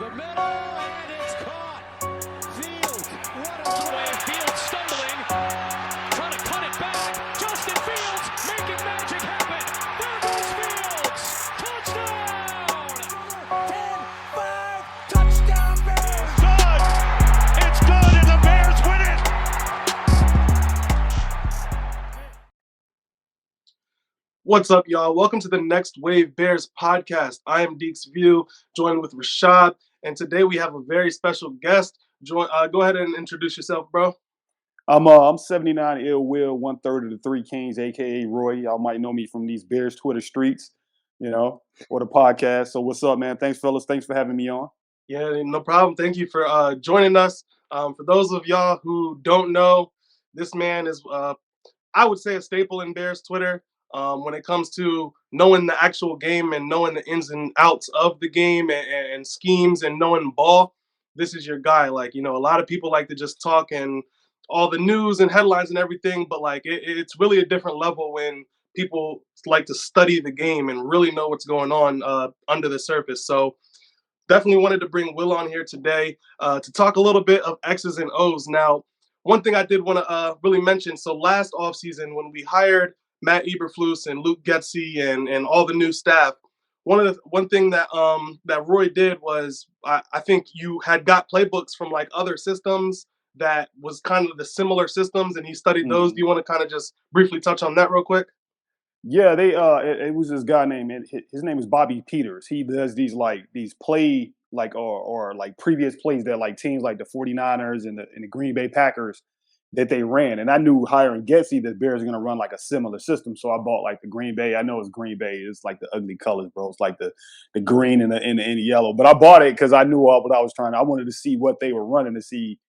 the middle, and it's caught. Fields, what a play. Fields stumbling, trying to cut it back. Justin Fields making magic happen. There goes Fields. Touchdown. 10-5, touchdown Bears. Good. It's good, and the Bears win it. What's up, y'all? Welcome to the NWB Bears Podcast. I am Deeks View, joined with Rashad, and today we have a very special guest. Go ahead and introduce yourself, bro. I'm 79 Ill Will, 1/3 of the Three Kings, aka Roy. Y'all might know me from these Bears Twitter streets, or the podcast. So what's up, man? Thanks, fellas. Thanks for having me on. Yeah, no problem. Thank you for joining us. For those of y'all who don't know, this man is, I would say, a staple in Bears Twitter. When it comes to knowing the actual game and knowing the ins and outs of the game and schemes and knowing ball, this is your guy. Like, a lot of people like to just talk and all the news and headlines and everything, but like it's really a different level when people like to study the game and really know what's going on under the surface. So definitely wanted to bring Will on here today to talk a little bit of X's and O's. Now, one thing I did want to really mention, so last offseason when we hired Matt Eberflus and Luke Getsy and all the new staff, one thing that that Roy did was I think you had got playbooks from like other systems that was kind of the similar systems, and he studied those. Do you want to kind of just briefly touch on that real quick? Yeah, they it was this guy named, his name is Bobby Peters. He does these play or previous plays that like teams like the 49ers and the Green Bay Packers that they ran. And I knew hiring Getsy that Bears are going to run like a similar system. So I bought like the Green Bay. I know it's Green Bay. It's like the ugly colors, bro. It's like the green and the yellow. But I bought it because I knew what I was trying. I wanted to see what they were running, to see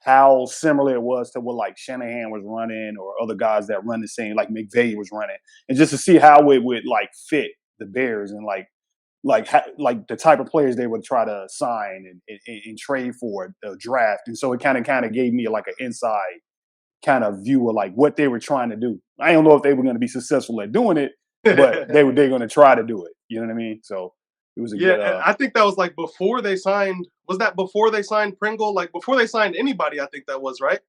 how similar it was to what like Shanahan was running or other guys that run the same, like McVay was running, and just to see how it would like fit the Bears and like the type of players they would try to sign and trade for the draft. And so it kind of gave me like an inside kind of view of like what they were trying to do. I don't know if they were going to be successful at doing it, but they're going to try to do it. You know what I mean? So it was a good. And I think that was like before they signed. Was that before they signed Pringle? Like before they signed anybody? I think that was, right.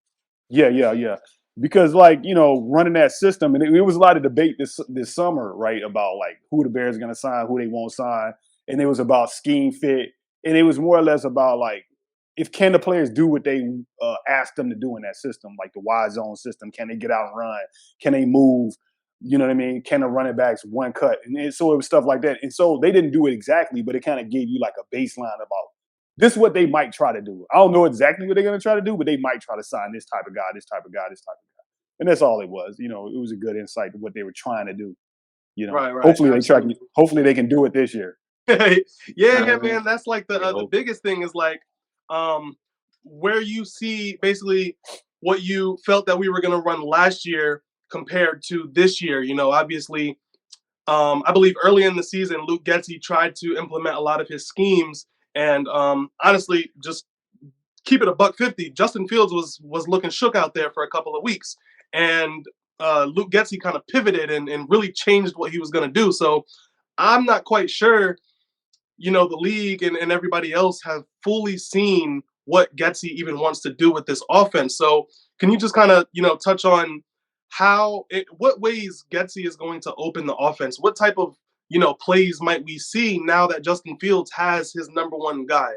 Yeah. Because running that system, and it was a lot of debate this summer, right, about like who the Bears are going to sign, who they won't sign, and it was about scheme fit, and it was more or less about like, can the players do what they ask them to do in that system, like the wide zone system? Can they get out and run? Can they move? You know what I mean? Can the running backs one cut? And so it was stuff like that. And so they didn't do it exactly, but it kind of gave you like a baseline about this is what they might try to do. I don't know exactly what they're going to try to do, but they might try to sign this type of guy, this type of guy, this type of guy. And that's all it was. It was a good insight to what they were trying to do. Right. Hopefully they can do it this year. Yeah, man. That's like the biggest thing is like where you see basically what you felt that we were going to run last year compared to this year. Obviously, I believe early in the season, Luke Getsy tried to implement a lot of his schemes. And honestly, just keep it a $150. Justin Fields was looking shook out there for a couple of weeks. And Luke Getsy kind of pivoted and really changed what he was going to do. So I'm not quite sure, the league and everybody else have fully seen what Getsy even wants to do with this offense. So can you just kind of, touch on what ways Getsy is going to open the offense? What type of, plays might we see now that Justin Fields has his number one guy?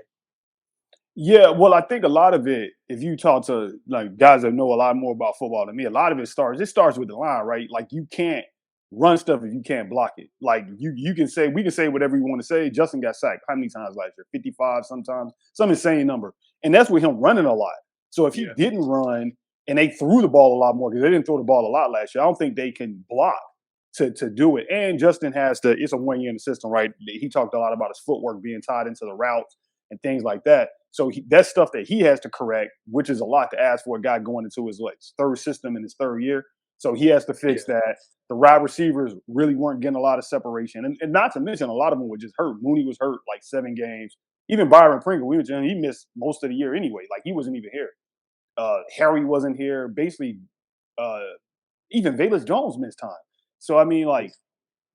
Yeah, well, I think a lot of it, if you talk to like guys that know a lot more about football than me, a lot of it starts with the line, right? Like you can't run stuff if you can't block it. Like we can say whatever you want to say. Justin got sacked how many times last year? 55 sometimes, some insane number. And that's with him running a lot. So if he didn't run and they threw the ball a lot more, because they didn't throw the ball a lot last year, I don't think they can block to do it. And Justin it's a 1 year in the system, right? He talked a lot about his footwork being tied into the routes and things like that. So that's stuff that he has to correct, which is a lot to ask for a guy going into his third system in his third year. So he has to fix that. The wide receivers really weren't getting a lot of separation. And not to mention, a lot of them were just hurt. Mooney was hurt like 7 games. Even Byron Pringle, he missed most of the year anyway. Like he wasn't even here. Harry wasn't here. Basically, even Velus Jones missed time. So, I mean, like,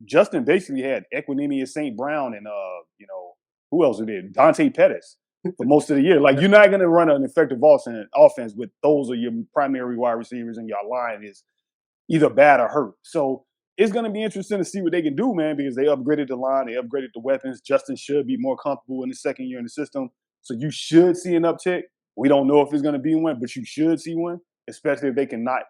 Justin basically had Equinemius St. Brown and, who else did? Dante Pettis. for most of the year. Like, you're not going to run an effective offense with those are your primary wide receivers, and your line is either bad or hurt. So it's going to be interesting to see what they can do, man, because they upgraded the line, they upgraded the weapons. Justin should be more comfortable in his second year in the system. So you should see an uptick. We don't know if it's going to be one, but you should see one, especially if they can not,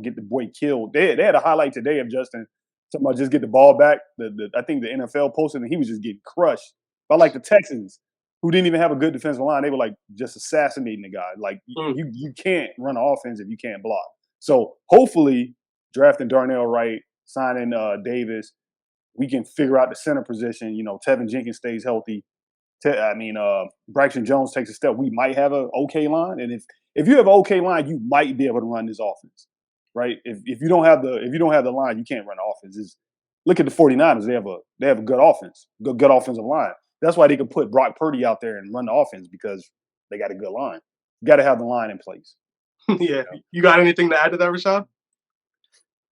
get the boy killed. They had a highlight today of Justin talking about just get the ball back. I think the NFL posted, and he was just getting crushed by like the Texans, who didn't even have a good defensive line. They were like just assassinating the guy. Like you can't run an offense if you can't block. So hopefully drafting Darnell Wright, signing Davis, we can figure out the center position. Tevin Jenkins stays healthy. Braxton Jones takes a step. We might have an okay line, and if you have an okay line, you might be able to run this offense, right? If you don't have the line, you can't run the offense. Look at the 49ers. They have a good offense, good offensive line. That's why they can put Brock Purdy out there and run the offense, because they got a good line. You got to have the line in place. Yeah. You got anything to add to that, Rashad?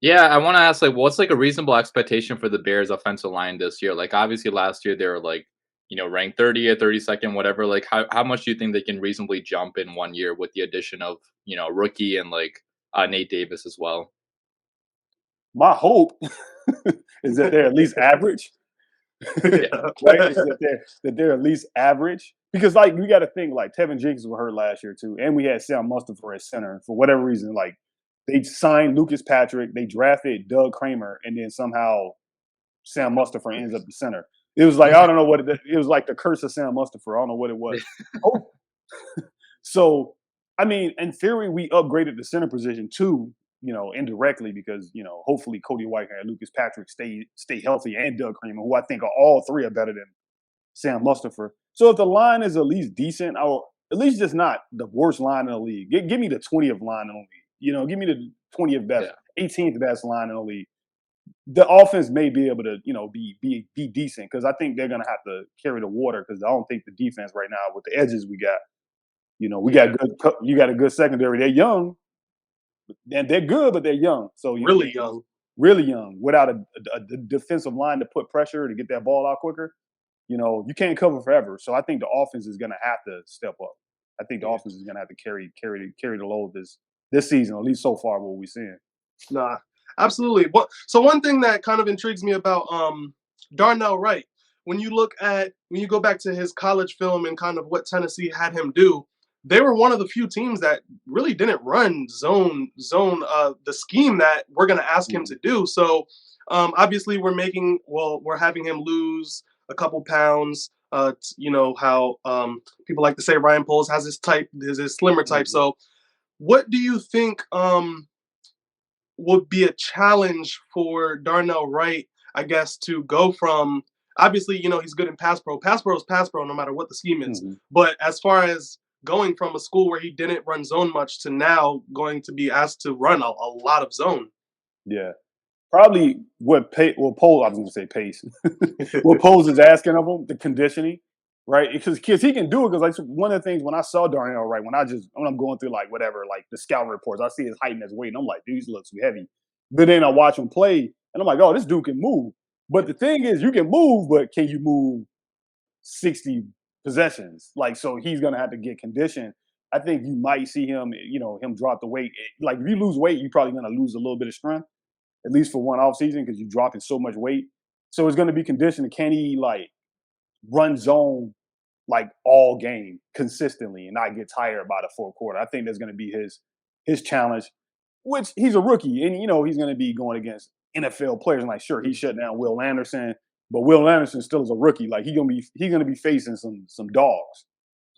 Yeah, I want to ask, what's a reasonable expectation for the Bears offensive line this year? Obviously last year they were ranked 30th, 32nd, whatever. How much do you think they can reasonably jump in 1 year with the addition of, rookie and Nate Davis as well? My hope is that they're at least average. Yeah. Right? That they're at least average. Because we got to think Tevin Jenkins was hurt last year too, and we had Sam Mustipher at center for whatever reason. They signed Lucas Patrick, they drafted Doug Kramer, and then somehow Sam Mustipher ends up the center. It was I don't know what it was, the curse of Sam Mustipher. I don't know what it was. So, in theory, we upgraded the center position too, indirectly, because, hopefully Cody Whitehair and Lucas Patrick stay healthy, and Doug Kramer, who I think all three are better than Sam Mustipher. So if the line is at least decent, or at least just not the worst line in the league, give me the 20th line in the league. Give me the 20th best, 18th best line in the league. The offense may be able to, be decent, because I think they're going to have to carry the water, because I don't think the defense right now, with the edges we got, you got a good secondary. They're young, and they're good, but they're young. So really young, without a defensive line to put pressure to get that ball out quicker. You can't cover forever. So I think the offense is going to have to step up. I think the offense is going to have to carry the load this season, at least so far what we're seeing. Nah, absolutely. So one thing that kind of intrigues me about Darnell Wright, when you go back to his college film and kind of what Tennessee had him do, they were one of the few teams that really didn't run zone the scheme that we're going to ask him to do. So obviously we're having him lose a couple pounds. How people like to say Ryan Poles has his slimmer type. So what do you think would be a challenge for Darnell Wright, I guess, to go from, obviously, he's good in pass pro. Pass pro is pass pro no matter what the scheme is. But as far as going from a school where he didn't run zone much to now going to be asked to run a lot of zone. Yeah. Probably what Poles, I was going to say pace. What Poles is asking of him, the conditioning, right? Because he can do it. Because one of the things when I saw Darnell Wright, when I'm going through the scouting reports, I see his height and his weight, and I'm like, dude, he looks too heavy. But then I watch him play, and I'm like, oh, this dude can move. But the thing is, you can move, but can you move 60 possessions? So he's gonna have to get conditioned. I think you might see him, him drop the weight. If you lose weight, you're probably gonna lose a little bit of strength, at least for one off season, because you're dropping so much weight. So it's gonna be conditioned. Can he run zone all game consistently and not get tired by the fourth quarter? I think that's gonna be his challenge, which he's a rookie, and he's gonna be going against NFL players. And sure, he shut down Will Anderson, but Will Anderson still is a rookie. He's gonna be facing some dogs,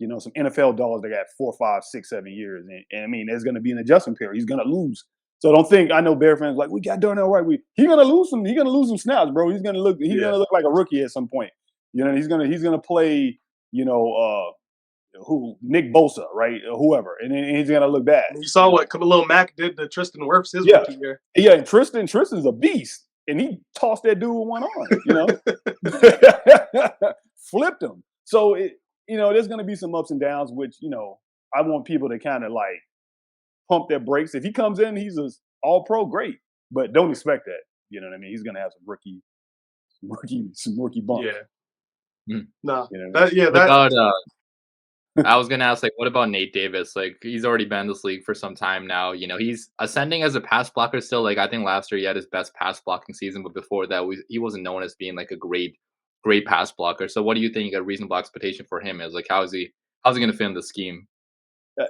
some NFL dogs that got 4, 5, 6, 7 years. And there's gonna be an adjustment period. He's gonna lose. So don't think, I know Bear fans we got Darnell Wright. He's gonna lose some snaps, bro. He's gonna look like a rookie at some point. He's gonna play, Nick Bosa, right? Or whoever, and then he's gonna look bad. You saw what Khalil Mack did to Tristan Wirfs his rookie year. Yeah, and Tristan's a beast, and he tossed that dude with one arm, flipped him. So there's gonna be some ups and downs, which I want people to kind of pump their brakes. If he comes in, he's an all-pro, great, but don't expect that. You know what I mean? He's gonna have some rookie bumps. Yeah. No. I was gonna ask, like, what about Nate Davis? Like, he's already been in this league for some time now. He's ascending as a pass blocker still. Like, I think last year he had his best pass blocking season, but before that, he wasn't known as being like a great pass blocker. So, what do you think a reasonable expectation for him is? Like, how's he gonna fit in the scheme?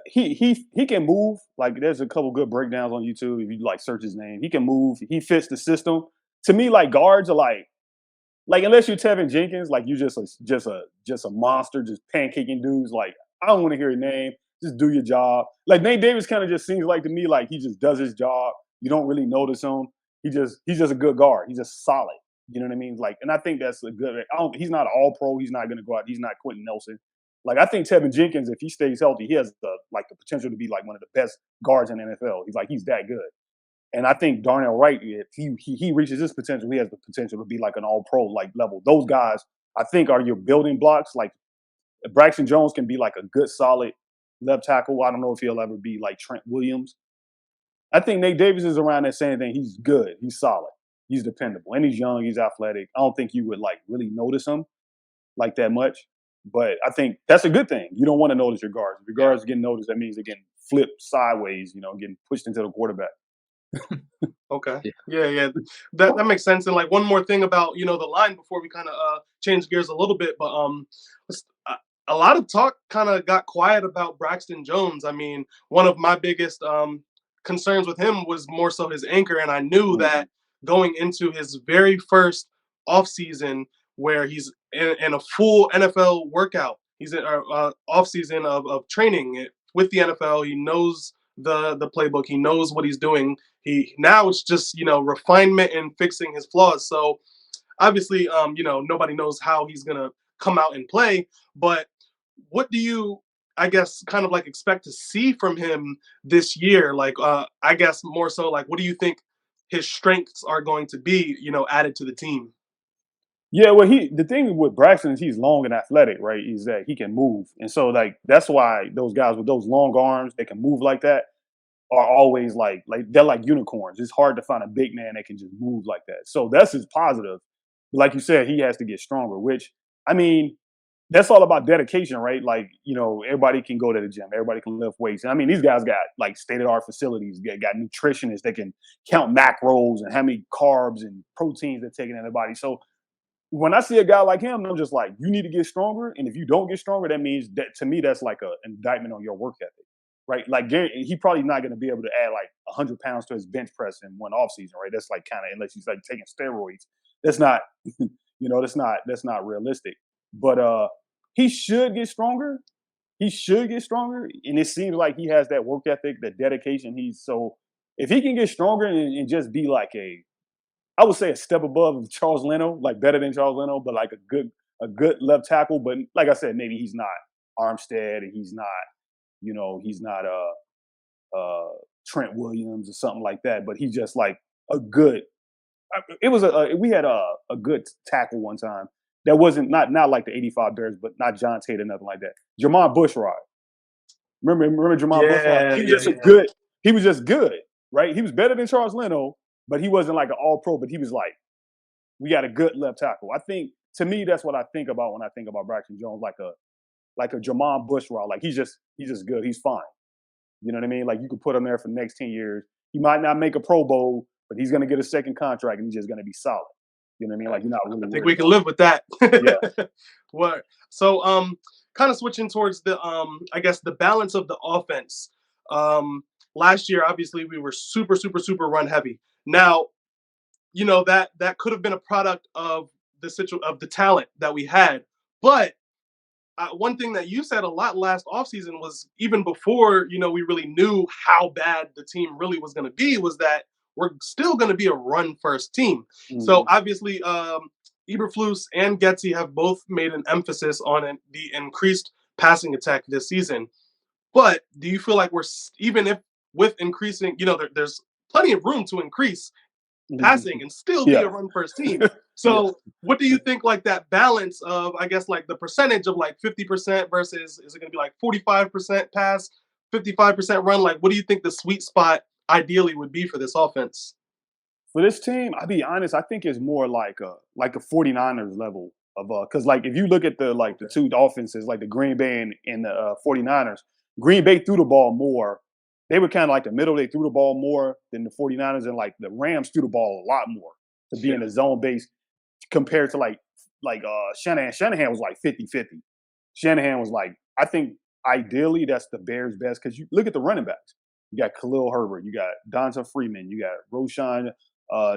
He can move. Like, there's a couple good breakdowns on YouTube. If you like search his name, he can move. He fits the system. To me, like guards are like unless you're Tevin Jenkins, like you just a monster, just pancaking dudes. Like I don't want to hear your name. Just do your job. Like Nate Davis kind of just seems like to me like he just does his job. You don't really notice him. He's just a good guard. He's just solid. You know what I mean? Like, and I think that's a good. He's not all pro. He's not going to go out. He's not Quentin Nelson. Like I think Tevin Jenkins, if he stays healthy, he has the potential to be like one of the best guards in the NFL. He's that good. And I think Darnell Wright, if he reaches his potential, he has the potential to be like an all pro like level. Those guys, I think, are your building blocks. Like Braxton Jones can be like a good solid left tackle. I don't know if he'll ever be like Trent Williams. I think Nate Davis is around that same thing. He's good. He's solid. He's dependable. And he's young. He's athletic. I don't think you would like really notice him like that much. But I think that's a good thing. You don't want to notice your guards. If your guards getting noticed, that means they're getting flipped sideways, getting pushed into the quarterback. Okay. Yeah. That makes sense. And like one more thing about the line before we kind of change gears a little bit, but a lot of talk kind of got quiet about Braxton Jones. I mean, one of my biggest concerns with him was more so his anchor, and I knew that going into his very first offseason where he's in a full NFL workout, he's in offseason of training with the NFL. He knows the playbook. He knows what he's doing. Now it's just refinement and fixing his flaws. So obviously, nobody knows how he's gonna come out and play. But what do you, I guess, kind of like expect to see from him this year? Like, I guess more so, like, what do you think his strengths are going to be? Added to the team. Yeah, well, the thing with Braxton is he's long and athletic, right? Is that he can move, and so like that's why those guys with those long arms that can move like that are always like they're like unicorns. It's hard to find a big man that can just move like that. So that's his positive. Like you said, he has to get stronger, which I mean, that's all about dedication, right? Like, everybody can go to the gym, everybody can lift weights. And I mean, these guys got like state-of-the-art facilities, they got nutritionists that can count macros and how many carbs and proteins they're taking in their body. So when I see a guy like him, I'm just like, you need to get stronger. And if you don't get stronger, that means that to me, that's like an indictment on your work ethic. Right, like he probably not going to be able to add like 100 pounds to his bench press in one offseason, right? That's like kind of unless he's like taking steroids. That's not, that's not realistic. But he should get stronger. He should get stronger, and it seems like he has that work ethic, that dedication. If he can get stronger and just be like I would say a step above Charles Leno, like better than Charles Leno, but like a good left tackle. But like I said, maybe he's not Armstead, and he's not. He's not Trent Williams or something like that, but he's just like a good. We had a good tackle one time that wasn't not like the '85 Bears, but not John Tate or nothing like that. Jermon Bushrod. Remember Jermon Bushrod? He was just good. He was just good, right? He was better than Charles Leno, but he wasn't like an All Pro. But he was like, we got a good left tackle. I think to me that's what I think about when I think about Braxton Jones, like a Jermon Bushrod. Like he's just good. He's fine. You know what I mean? Like you could put him there for the next 10 years. He might not make a Pro Bowl, but he's going to get a second contract and he's just going to be solid. You know what I mean? Like you're not really. I think we can live with that. Yeah. What? So, kind of switching towards the, I guess the balance of the offense. Last year, obviously, we were super, super, super run heavy. Now, that could have been a product of the talent that we had, but one thing that you said a lot last offseason was even before, we really knew how bad the team really was going to be, was that we're still going to be a run-first team. Mm-hmm. So obviously, Eberflus and Getsy have both made an emphasis on the increased passing attack this season. But do you feel like even if with increasing, there's plenty of room to increase passing and still be a run-first team? So what do you think, like that balance of, I guess, like the percentage of like 50% versus, is it going to be like 45% pass, 55% run? Like, what do you think the sweet spot ideally would be for this offense? For this team, I'll be honest, I think it's more like a 49ers level Because like if you look at the two offenses, like the Green Bay and the 49ers, Green Bay threw the ball more. They were kind of like the middle. They threw the ball more than the 49ers, and like the Rams threw the ball a lot more to be in the zone base compared to like Shanahan. Shanahan was like 50-50. Shanahan was like, I think ideally that's the Bears' best because you look at the running backs. You got Khalil Herbert, you got Donta Freeman, you got Roshan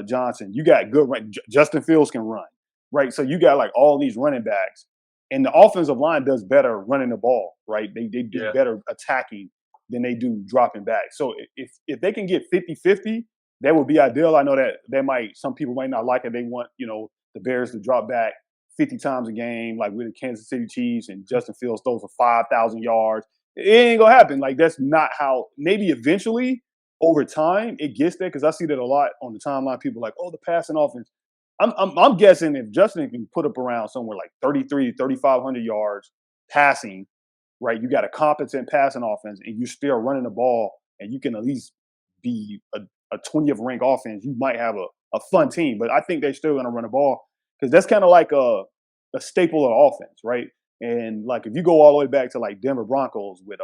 Johnson, you got good run. Justin Fields can run, right? So you got like all these running backs, and the offensive line does better running the ball, right? They do better attacking than they do dropping back. So if they can get 50-50, that would be ideal. I know that some people might not like it. They want, the Bears to drop back 50 times a game, like with the Kansas City Chiefs, and Justin Fields throws for 5,000 yards. It ain't gonna happen. Like that's not how. Maybe eventually, over time, it gets there because I see that a lot on the timeline. People are like, oh, the passing offense. I'm guessing if Justin can put up around somewhere like 3,500 yards passing, right? You got a competent passing offense, and you're still running the ball, and you can at least be a 20th ranked offense. You might have a fun team, but I think they're still gonna run the ball because that's kind of like a staple of offense, right? And like if you go all the way back to like Denver Broncos with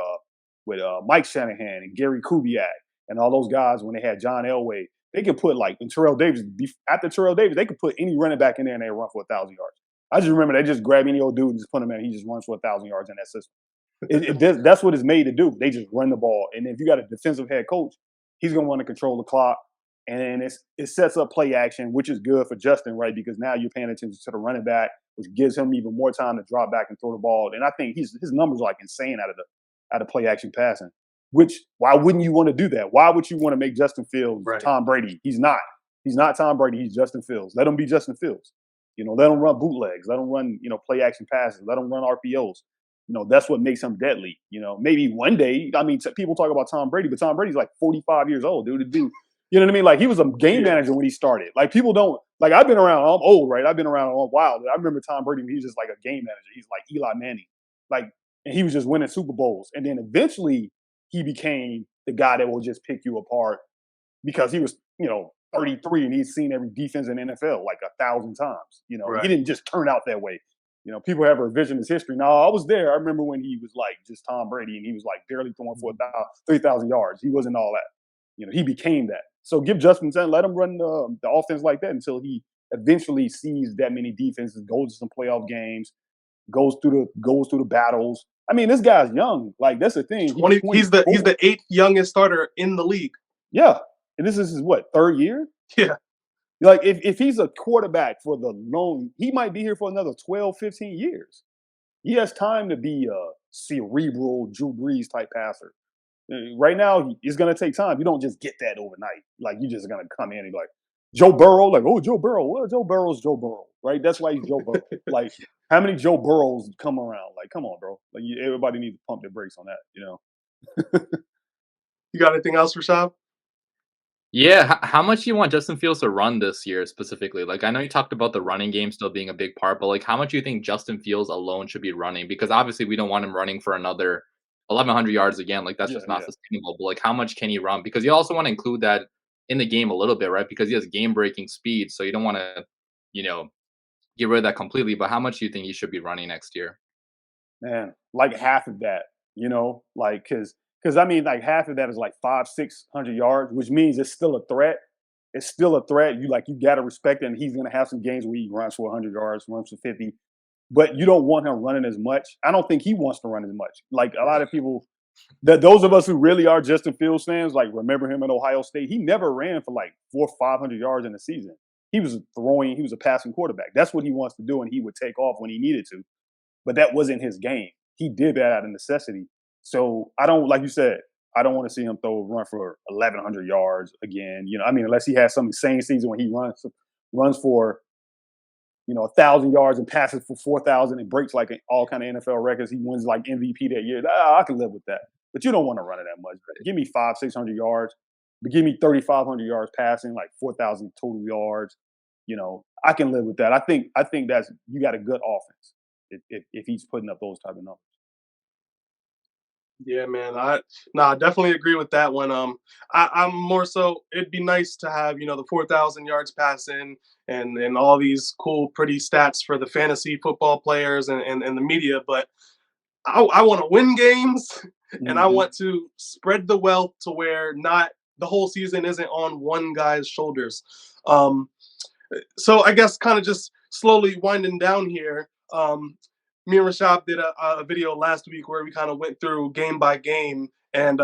Mike Shanahan and Gary Kubiak and all those guys when they had John Elway, they could put like in Terrell Davis after Terrell Davis, they could put any running back in there and they run for 1,000 yards. I just remember they just grab any old dude and just put him in. He just runs for 1,000 yards in that system. That's what it's made to do. They just run the ball, and if you got a defensive head coach, he's gonna want to control the clock. And then it sets up play action, which is good for Justin, right? Because now you're paying attention to the running back, which gives him even more time to drop back and throw the ball. And I think his numbers are like insane out of play action passing. Which why wouldn't you want to do that? Why would you want to make Justin Fields Tom Brady? He's not. He's not Tom Brady. He's Justin Fields. Let him be Justin Fields. Let him run bootlegs. Let him run play action passes. Let him run RPOs. That's what makes him deadly. Maybe one day. I mean, people talk about Tom Brady, but Tom Brady's like 45 years old, dude. You know what I mean? Like he was a game manager when he started. Like people don't like. I've been around. I'm old, right? I've been around a while. I remember Tom Brady. He was just like a game manager. He's like Eli Manning, and he was just winning Super Bowls. And then eventually he became the guy that will just pick you apart because he was, 33 and he's seen every defense in the NFL like 1,000 times. He didn't just turn out that way. People have a revisionist history. No, I was there. I remember when he was like just Tom Brady and he was like barely throwing for 3,000 yards. He wasn't all that. He became that. So give Justin Sutton, let him run the offense like that until he eventually sees that many defenses, goes to some playoff games, goes through the battles. I mean, this guy's young. Like that's the thing. He's the 8th youngest starter in the league. Yeah, and this is his third year. Yeah. Like if he's a quarterback for the long, he might be here for another 12, 15 years. He has time to be a cerebral Drew Brees type passer. Right now, it's going to take time. You don't just get that overnight. Like, you're just going to come in and be like, Joe Burrow, like, oh, Joe Burrow. Well, Joe Burrow's Joe Burrow, right? That's why he's Joe Burrow. Like, how many Joe Burrows come around? Like, come on, bro. Like, everybody needs to pump their brakes on that, You got anything else, Rashad? Yeah, how much do you want Justin Fields to run this year specifically? Like, I know you talked about the running game still being a big part, but like, how much do you think Justin Fields alone should be running? Because obviously, we don't want him running for another 1,100 yards again. Like, that's just not sustainable. But like, how much can he run? Because you also want to include that in the game a little bit, right? Because he has game-breaking speed, so you don't want to, get rid of that completely. But how much do you think he should be running next year? Man, like half of that, like because I mean, like half of that is like 500-600 yards, which means it's still a threat. It's still a threat. You got to respect it, and he's going to have some games where he runs for 100 yards, runs for 50. But you don't want him running as much. I don't think he wants to run as much. Like a lot of people, those of us who really are Justin Fields fans, like remember him at Ohio State. He never ran for like 400 or 500 yards in a season. He was a passing quarterback. That's what he wants to do, and he would take off when he needed to. But that wasn't his game. He did that out of necessity. So I don't, like you said, I don't want to see him run for 1,100 yards again. I mean, unless he has some insane season when he runs for 1,000 yards and passes for 4,000 and breaks like all kind of NFL records. He wins like MVP that year. I can live with that. But you don't want to run it that much. Give me 500-600 yards, but give me 3,500 yards passing, like 4,000 total yards. I can live with that. I think that's you got a good offense if he's putting up those type of numbers. Yeah, man. I definitely agree with that one. I'm more so. It'd be nice to have the 4,000 yards passing and all these cool, pretty stats for the fantasy football players and the media. But I want to win games, and I Mm-hmm. want to spread the wealth to where not the whole season isn't on one guy's shoulders. Um, so I guess kind of just slowly winding down here. Me and Rashab did a video last week where we kind of went through game by game and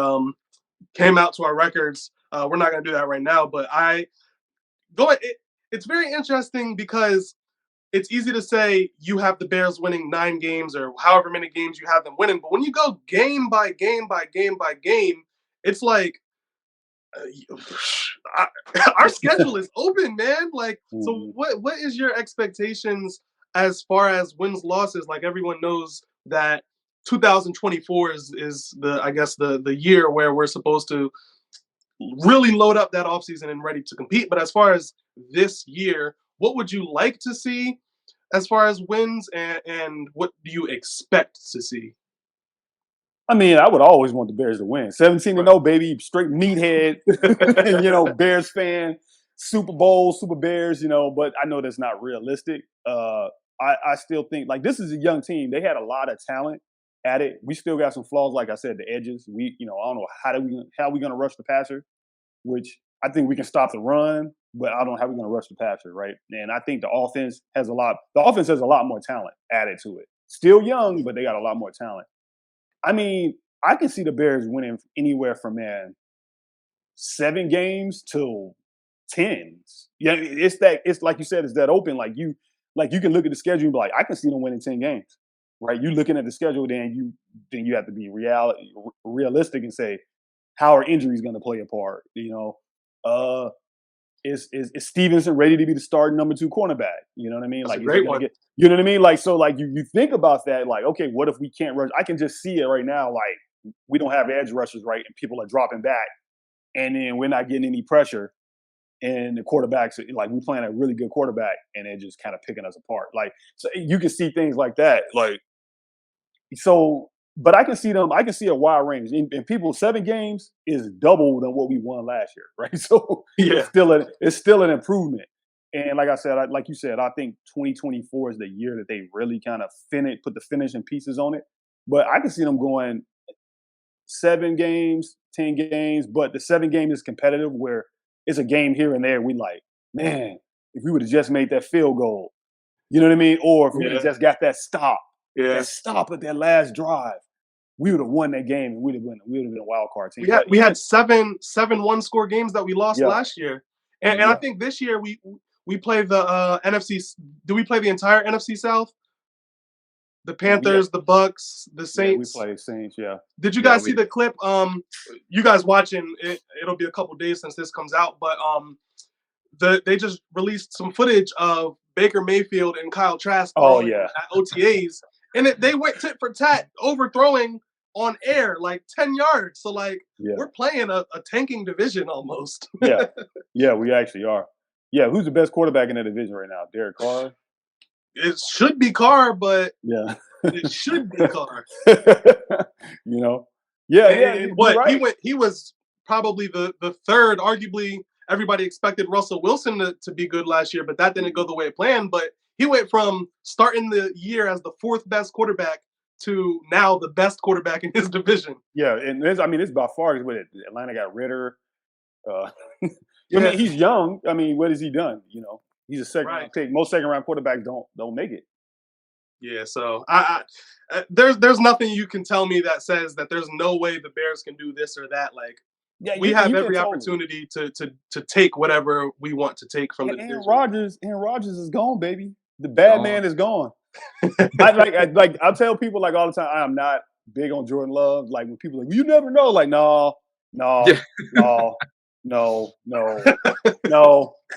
came out to our records. We're not going to do that right now, but I go. It's very interesting because it's easy to say you have the Bears winning 9 games or however many games you have them winning, but when you go game by game by game by game, it's like our schedule is open, man. Like, so what is your expectations as far as wins losses? Like everyone knows that 2024 is the I guess the year where we're supposed to really load up that offseason and ready to compete. But as far as this year, what would you like to see as far as wins and what do you expect to see? I mean, I would always want the Bears to win. 17-0, baby, straight meathead, Bears fan, Super Bowl, Super Bears, but I know that's not realistic. I still think, like, this is a young team. They had a lot of talent at it. We still got some flaws, like I said, the edges. I don't know how we going to rush the passer, which I think we can stop the run, but I don't know how we're going to rush the passer, right? And I think the offense has a lot more talent added to it. Still young, but they got a lot more talent. I mean, I can see the Bears winning anywhere from 7 games to 10s. Yeah, it's like you said, it's that open. Like you can look at the schedule and be like, I can see them winning 10 games. Right? You looking at the schedule, then you have to be realistic and say, how are injuries going to play a part? Is Stevenson ready to be the starting number 2 cornerback? You know what I mean? That's like, a great one. You know what I mean? Like, so like you think about that, like, okay, what if we can't rush? I can just see it right now. Like, we don't have edge rushers, right? And people are dropping back, and then we're not getting any pressure. And the quarterbacks, like, we're playing a really good quarterback, and they're just kind of picking us apart. Like, so you can see things like that. Like, so, but I can see a wide range. And people, 7 games is double than what we won last year, right? So Yeah. it's still an improvement. And like I said, like you said, I think 2024 is the year that they really kind of put the finishing pieces on it. But I can see them going 7 games, 10 games, but the 7 game is competitive where it's a game here and there. We like, man, if we would have just made that field goal, you know what I mean? Or if we would have just got that stop. Yeah. That stop at that last drive, we would have won that game and we'd have been a wild card team. We had 7 one-score games that we lost last year, and I think this year we play the NFC. Do we play the entire NFC South? The Panthers, the Bucks, the Saints. We play Saints. Yeah. Did you guys see the clip? You guys watching it? It'll be a couple days since this comes out, but they just released some footage of Baker Mayfield and Kyle Trask. At OTAs. And they went tit for tat, overthrowing on air like 10 yards. So, like, we're playing a tanking division almost. Yeah, we actually are. Yeah, who's the best quarterback in that division right now? Derek Carr? It should be Carr, but it should be Carr. But right. He was probably the third, arguably everybody expected Russell Wilson to be good last year, but that didn't go the way it planned. But he went from starting the year as the 4th best quarterback to now the best quarterback in his division. Yeah, and it's by far what Atlanta got Ritter. I mean, he's young. I mean, what has he done? He's a second-round pick. Most second-round quarterbacks don't make it. Yeah, so there's nothing you can tell me that says that there's no way the Bears can do this or that. Like, we have every opportunity to take whatever we want to take from the division. Aaron Rodgers is gone, baby. The bad man is gone. I tell people like all the time, I am not big on Jordan Love. Like when people are like, you never know. Like, no.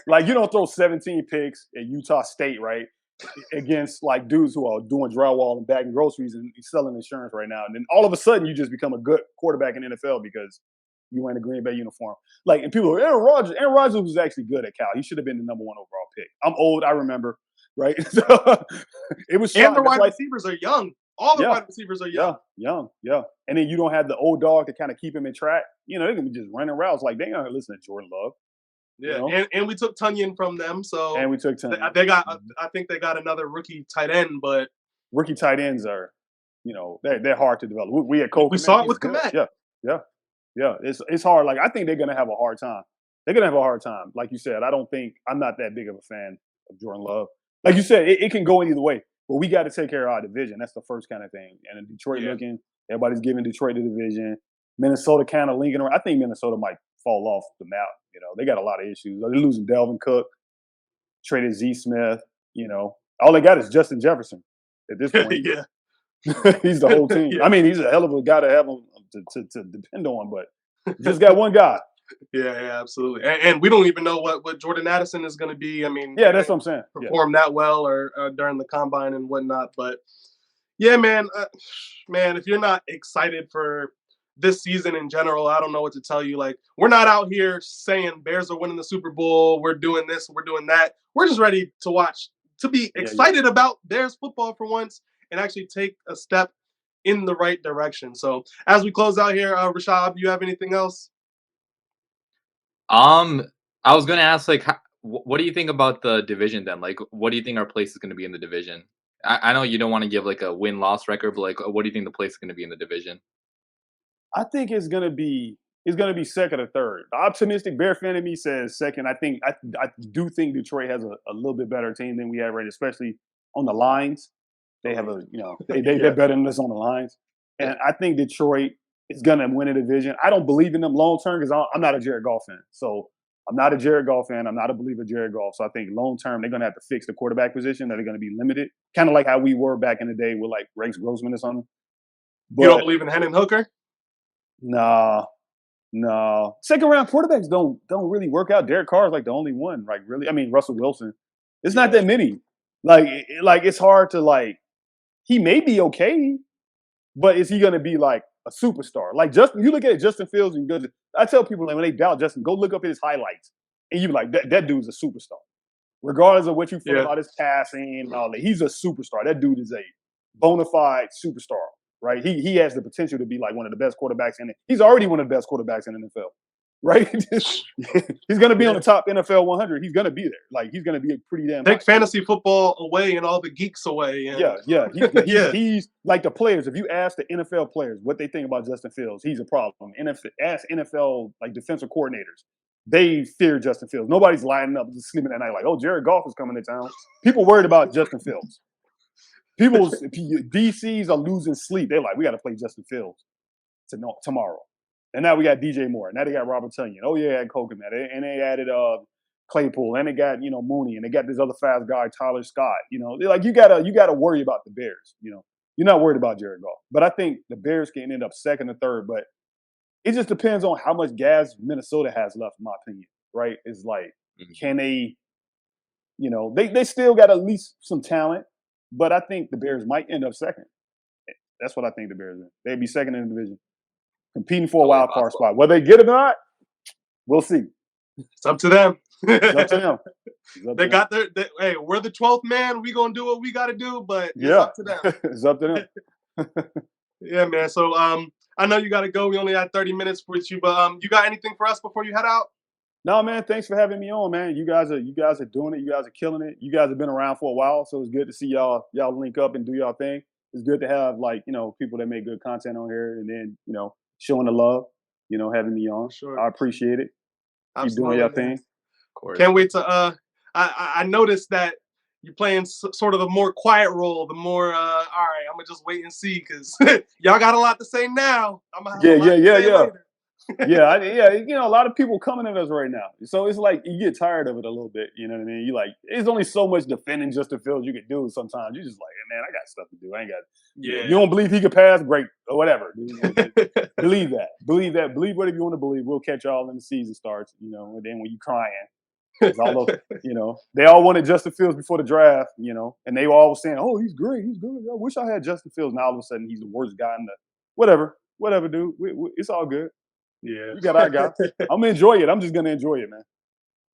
Like you don't throw 17 picks at Utah State, right? Against like dudes who are doing drywall and bagging groceries and selling insurance right now. And then all of a sudden you just become a good quarterback in the NFL because you wear a Green Bay uniform. Like, and people are, Aaron Rodgers was actually good at Cal. He should have been the number 1 overall pick. I'm old, I remember. Right, it was. And the wide receivers are young. All the Yeah. wide receivers are young. Yeah. And then you don't have the old dog to kind of keep him in track. You know, they can be just running routes like they ain't gonna listen to Jordan Love. Yeah, You know? and we took Tunyon from them, so And we took 10. they got. I think they got another rookie tight end, but Rookie tight ends are, you know, they're hard to develop. We had Cole. we Kmet, saw it he's with good. Komet. Yeah. It's hard. Like I think they're gonna have a hard time. They're gonna have a hard time. Like you said, I'm not that big of a fan of Jordan Love. Like you said, it can go either way. But we got to take care of our division. That's the first kind of thing. And in Detroit looking, everybody's giving Detroit the division. Minnesota kind of linking around. I think Minnesota might fall off the map. You know, they got a lot of issues. They're losing Delvin Cook, traded Z Smith. You know, all they got is Justin Jefferson at this point. Yeah. He's the whole team. Yeah. I mean, he's a hell of a guy to have him to depend on, but just got one guy. Yeah, absolutely. And we don't even know what Jordan Addison is going to be. I mean, Yeah, that's what I'm saying. Perform that well or during the combine and whatnot. But yeah, man, if you're not excited for this season in general, I don't know what to tell you. Like, we're not out here saying Bears are winning the Super Bowl. We're doing this, we're doing that. We're just ready to watch, to be excited about Bears football for once and actually take a step in the right direction. So as we close out here, Rashad, do you have anything else? I was gonna ask, like, what do you think about the division then? Like, what do you think our place is gonna be in the division? I know you don't want to give like a win-loss record, but like, what do you think the place is gonna be in the division? I think it's gonna be second or third. The optimistic Bear fan in me says second. I do think Detroit has a little bit better team than we have, right? Especially on the lines. They have they're better than us on the lines. And I think Detroit is gonna win a division. I don't believe in them long term because I'm not a Jared Goff fan. So I'm not a Jared Goff fan. I'm not a believer of Jared Goff. So I think long term they're gonna have to fix the quarterback position. That they're gonna be limited, kind of like how we were back in the day with like Rex Grossman or something. But, you don't believe in Hendon Hooker? No. Second round quarterbacks don't really work out. Derek Carr is like the only one, like really. I mean, Russell Wilson. It's not that many. Like it's hard to like. He may be okay, but is he going to be like a superstar? Like you look at Justin Fields and go. I tell people like when they doubt Justin, go look up his highlights, and you be like, that dude's a superstar, regardless of what you feel about his passing and all that. He's a superstar. That dude is a bona fide superstar. Right, he has the potential to be like one of the best quarterbacks in it. He's already one of the best quarterbacks in the NFL. Right, he's going to be on the top NFL 100. He's going to be there. Like he's going to be a pretty damn. Take fantasy football away and all the geeks away. And He's like the players. If you ask the NFL players what they think about Justin Fields, he's a problem. Ask NFL like defensive coordinators. They fear Justin Fields. Nobody's lining up sleeping at night like, oh, Jared Goff is coming to town. People worried about Justin Fields. People's DCs are losing sleep. They're like, we got to play Justin Fields tomorrow. And now we got DJ Moore. Now they got Robert Tunyon. Oh, yeah, and Kogan. And they added Claypool. And they got, Mooney. And they got this other fast guy, Tyler Scott. They're like, you gotta worry about the Bears. You're not worried about Jared Goff. But I think the Bears can end up second or third. But it just depends on how much gas Minnesota has left, in my opinion. Right? It's like, can they, they still got at least some talent. But I think the Bears might end up second. That's what I think the Bears are. They'd be second in the division, competing for a wild card spot. Whether they get it or not, we'll see. It's up to them. It's up to them. They got their. Hey, we're the 12th man. We gonna do what we got to do, but it's up to them. It's up to them. Yeah, man. So I know you got to go. We only had 30 minutes with you, but you got anything for us before you head out? No, man. Thanks for having me on, man. You guys are doing it. You guys are killing it. You guys have been around for a while, so it's good to see y'all link up and do y'all thing. It's good to have people that make good content on here, and then showing the love. Having me on. Sure. I appreciate it. Absolutely, keep doing your thing. Of course. Can't wait to. I noticed that you're playing sort of the more quiet role. The more all right. I'm gonna just wait and see because y'all got a lot to say now. I'm gonna have a lot to say later. A lot of people coming at us right now. So it's like you get tired of it a little bit. You know what I mean? You like, there's only so much defending Justin Fields you can do sometimes. You're just like, man, I got stuff to do. I ain't got. Yeah. You don't believe he could pass? Great. Or whatever. Believe that. Believe whatever you want to believe. We'll catch y'all when the season starts. And then when you crying. All of, they all wanted Justin Fields before the draft, and they were all saying, oh, he's great. He's good. I wish I had Justin Fields. Now all of a sudden he's the worst guy in the whatever, dude. It's all good. Yeah. You got our guy. I'm going to enjoy it. I'm just going to enjoy it, man.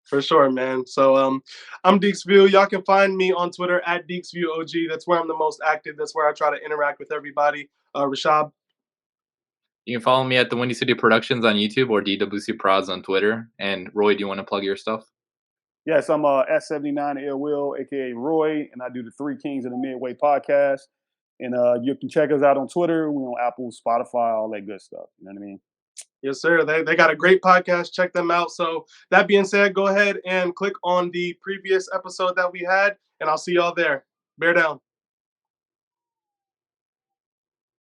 For sure, man. So I'm Deeksview. Y'all can find me on Twitter at DeeksviewOG. That's where I'm the most active. That's where I try to interact with everybody. Rashab. You can follow me at the Windy City Productions on YouTube or DWC Prods on Twitter. And Roy, do you want to plug your stuff? Yes, I'm S79 Ill Will, aka Roy, and I do the Three Kings of the Midway podcast. And you can check us out on Twitter. We're on Apple, Spotify, all that good stuff. You know what I mean? Yes, sir. They got a great podcast. Check them out. So that being said, go ahead and click on the previous episode that we had, and I'll see y'all there. Bear down.